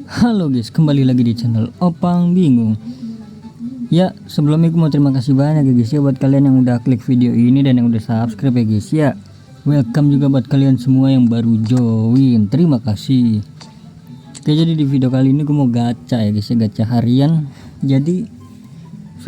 Halo guys, kembali lagi di channel Opang Bingung. Ya, sebelumnya gue mau terima kasih banyak ya guys ya buat kalian yang udah klik video ini dan yang udah subscribe ya guys ya. Welcome juga buat kalian semua yang baru join. Terima kasih. Oke, jadi di video kali ini gue mau gacha ya guys ya, gacha harian. Jadi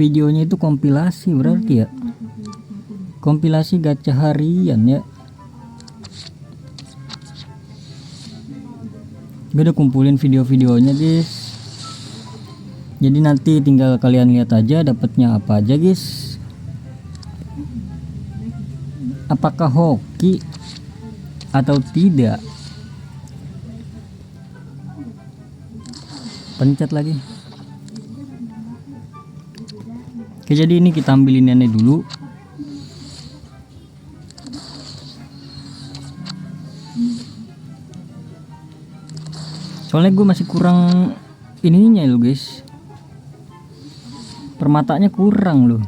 videonya itu kompilasi berarti ya. Kompilasi gacha harian ya. Gue udah kumpulin video-videonya guys, jadi nanti tinggal kalian lihat aja dapatnya apa aja guys, apakah hoki atau tidak. Pencet lagi. Oke, jadi ini kita ambilin ini dulu. Soalnya gue masih kurang ininya lo guys, permatanya kurang loh.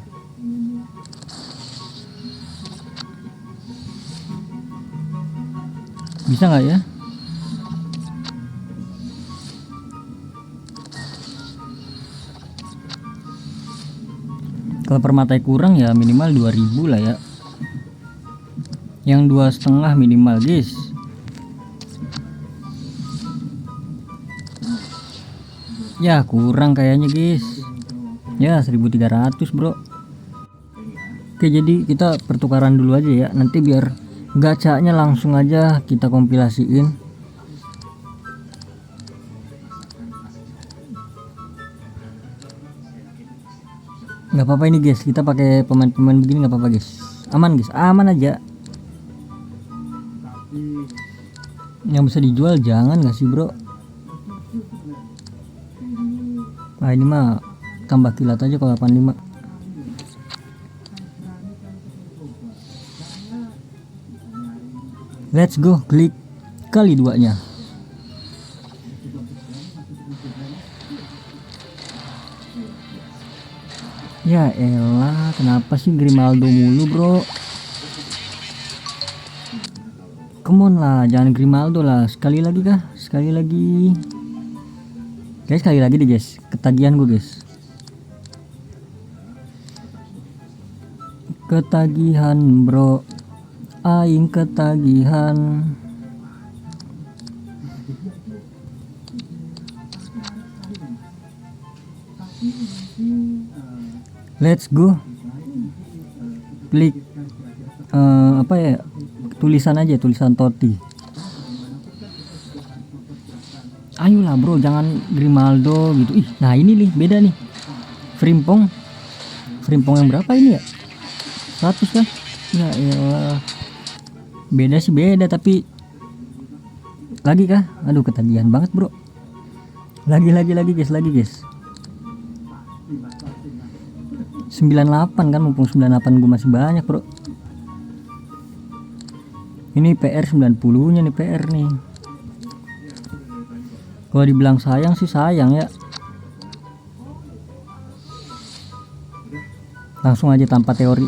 Bisa nggak ya? Kalau permatanya kurang ya minimal 2000 lah ya, yang 2,5 minimal guys. Ya kurang kayaknya guys, ya 1300 bro. Oke, jadi kita pertukaran dulu aja ya, nanti biar gacanya langsung aja kita kompilasiin. Nggak apa-apa ini guys, kita pakai pemain-pemain begini nggak apa-apa guys, aman guys, aman aja. Yang bisa dijual jangan nggak sih bro? Nah ini mah tambah kilat aja kalau 85. Let's go, klik kali 2-nya. Ya elah, kenapa sih Grimaldo mulu bro? Come on lah, jangan Grimaldo lah. Sekali lagi kah? Sekali lagi. Guys, sekali lagi deh guys, ketagihan gue guys, ketagihan bro, aing ketagihan. Let's go, klik apa ya, tulisan aja, tulisan Totti. Ayolah bro, jangan Grimaldo gitu. Ih, nah ini nih beda nih. Frimpong yang berapa ini ya? 100 kan? Ya elah. Beda sih beda, tapi lagi kah? Aduh ketagihan banget bro. Lagi guys, lagi guys. 98 kan, mumpung 98 gue masih banyak bro. Ini PR 90 nya nih, PR nih. Kalau dibilang sayang sih sayang ya. Langsung aja tanpa teori.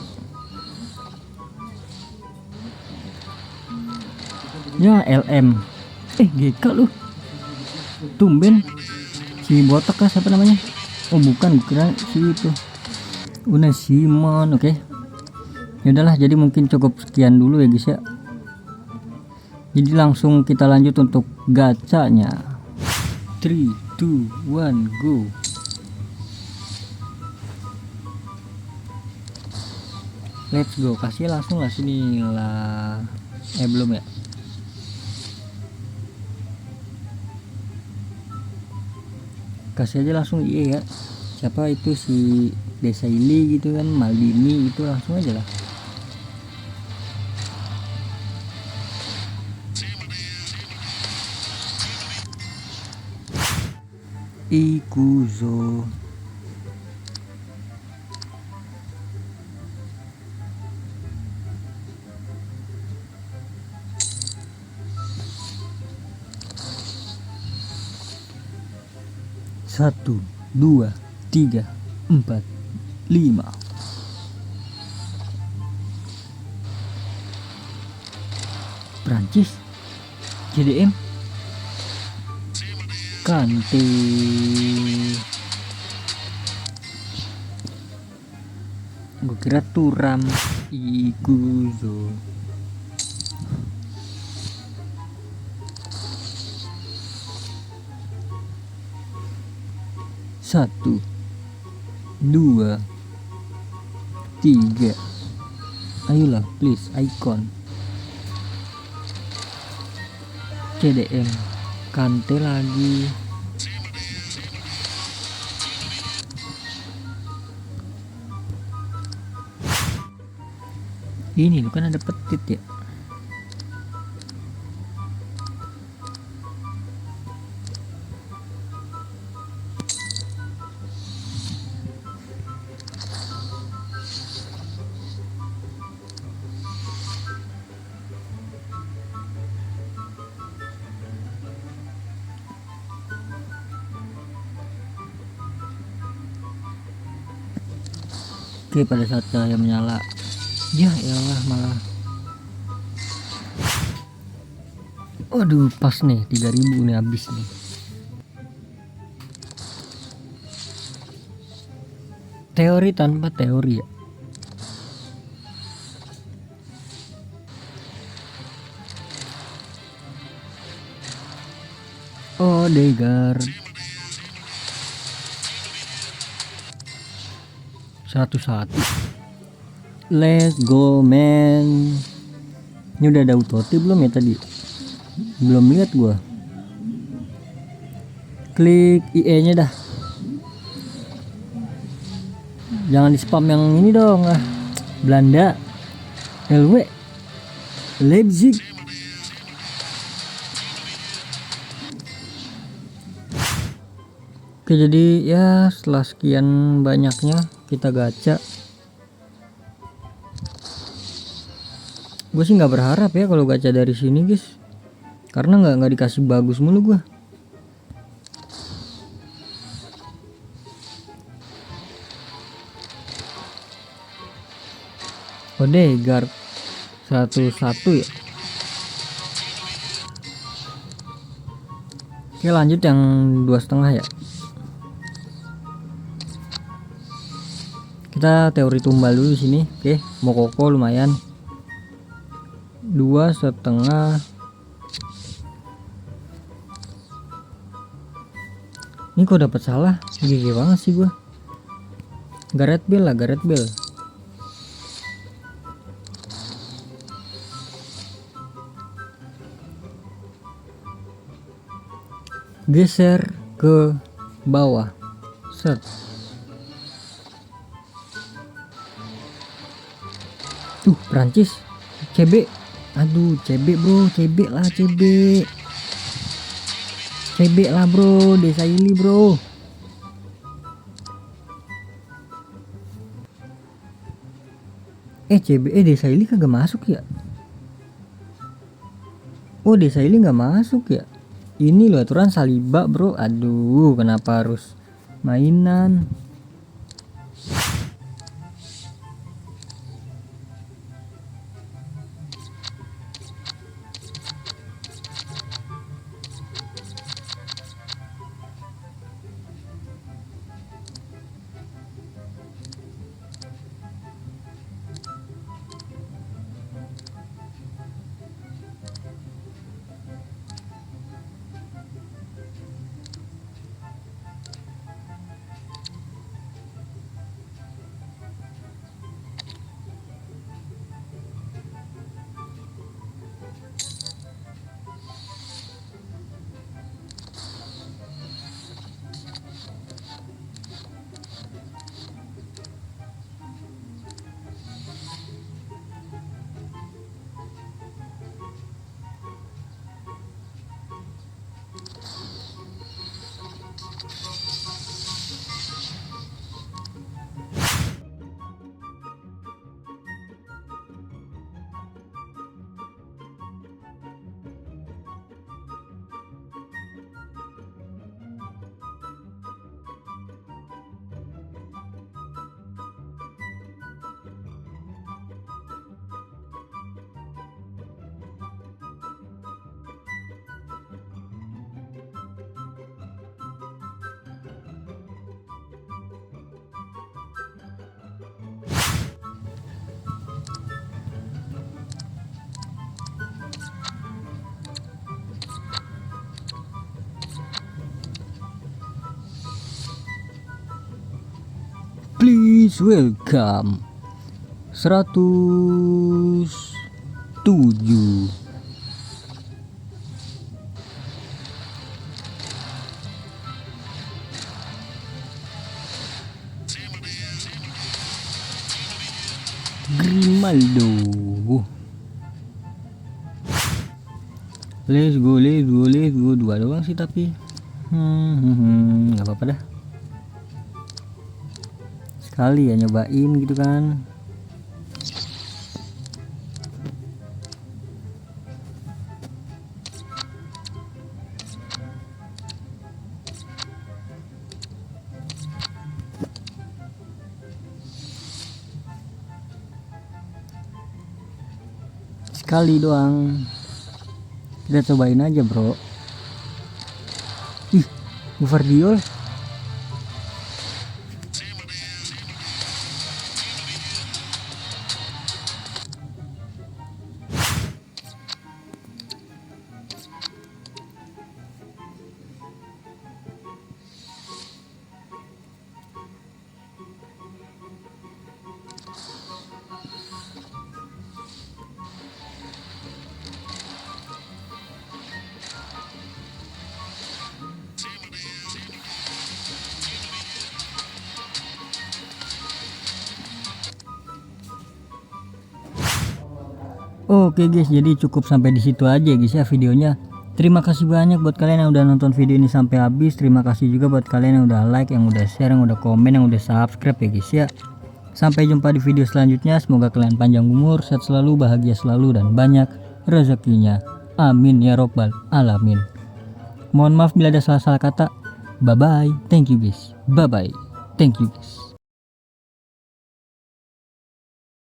Ya LM. GK lu. Tumben. Si botak kah siapa namanya? Oh bukan, kira si itu. Unai Simon, oke. Ya udahlah, jadi mungkin cukup sekian dulu ya guys ya. Jadi langsung kita lanjut untuk gacanya. 3, 2, 1, go. Let's go, kasih langsung lah sini lah. Belum ya. Kasih aja langsung iya ya. Siapa itu, si Desa Ili gitu kan, Maldini itu, langsung aja lah. Ikuzo. Satu, 2, 3, 4, 5. Prancis, JDM, Kante. Gue kira Turam. Iguzo. Satu, dua, tiga. Ayolah please icon. CDM Kante lagi. Ini kan ada petit ya. Oke, pada saat cahaya menyala, ya elah malah. Waduh, pas nih 3000 nih habis nih. Teori tanpa teori ya. Odegaard 101. Let's go man. Ini udah ada autoti belum ya tadi? Belum lihat gua. Klik IE nya dah. Jangan di spam yang ini dong ah. Belanda. LW Leipzig. Oke, jadi ya setelah sekian banyaknya kita gacha, gue sih nggak berharap ya kalau gacha dari sini guys, karena nggak dikasih bagus mulu gue. Odegaard 101 ya. Oke, lanjut yang 2,5 ya. Kita teori tumbal dulu sini. Oke, Mokoko lumayan 2,5. Ini kok dapat salah, gigi banget sih gua. Gareth Bale lah, Gareth Bale. Geser ke bawah. Set. Prancis CB. Aduh, CB bro, CB lah, CB lah bro, Desailly bro. CB Desailly kagak masuk ya. Oh, Desailly nggak masuk ya. Ini loh aturan Saliba bro. Aduh, kenapa harus mainan? Please welcome 107. Grimaldo. Let's go. Dua doang sih tapi nggak apa-apa dah. Sekali ya nyobain gitu kan. Sekali doang, kita cobain aja bro. Ih, Gvardiol. Oke guys, jadi cukup sampai di situ aja guys ya videonya. Terima kasih banyak buat kalian yang udah nonton video ini sampai habis. Terima kasih juga buat kalian yang udah like, yang udah share, yang udah komen, yang udah subscribe ya guys ya. Sampai jumpa di video selanjutnya. Semoga kalian panjang umur, sehat selalu, bahagia selalu, dan banyak rezekinya. Amin ya robbal alamin. Mohon maaf bila ada salah-salah kata. Bye bye. Thank you guys. Bye bye. Thank you guys.